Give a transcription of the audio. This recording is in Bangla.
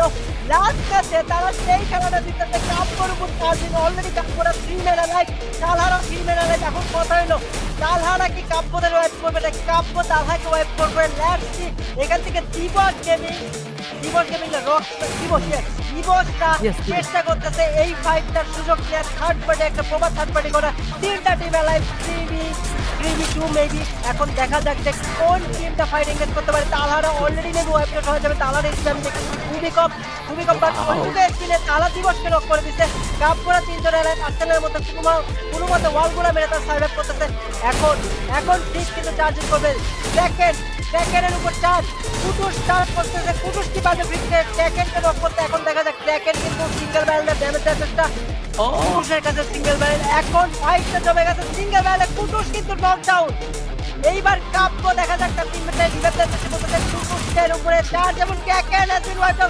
ছিল লাস্ট ম্যাচে তারা সেই খেলাটা জিততে কাব্যর উপর চার্জিং অলরেডি কাব্যরা 3 ম্যান লাইক তালহারা 3 ম্যান লাইক এখন কথা হলো তালহারা কি কাব্যদের ওয়াইপ করবে না কাব্য তালহাকে ওয়াইপ করবে লেটস সি এখান থেকে দিবস গেমিং না রক দিবসটা চেষ্টা করতেছে এই ফাইটটার সুযোগ নিয়ে থার্ড পার্টি একটা প্রবাদ থার্ড পার্টি করা তিনটা টিম লাইভ ক্রিমি টু মেবি এখন দেখা যাক যে কোন টিমটা ফাইট এঙ্গেজ করতে পারে তালহারা অলরেডি নেবে ওয়াইপটা হয়ে যাবে তালহারা ইসলাম দেখি খুবই কম বাট ওইটুকু স্কিনে তালা দিবসকে লক করে দিচ্ছে কাপড়া তিনজন এলাইভ আর্সেনালের মতো কোনো মতে ওয়ালগুলা মেরে তার সার্ভাইভ করতেছে এখন ঠিক কিন্তু চার্জিং করবে সেকেন্ডের উপর চার্জ কুটুস চার্জ করতেছে কুটুস কি পাবে ফ্রিজকে সেকেন্ডকে লক করতে এখন দেখা যাক সেকেন্ড কিন্তু সিঙ্গেল ব্যারেলের ড্যামেজ দেওয়ার চেষ্টা কুটুসের কাছে সিঙ্গেল ব্যারেল এখন ফাইটটা জমে গেছে সিঙ্গেল ব্যারেলে কুটুস কিন্তু নকডাউন এইবার কাপ্য দেখা যাক তার টিমমেটরা রিভাইভ দিতে চেষ্টা করতেছে কুটুসের উপরে চার্জ এবং ক্যাকেন has been wiped out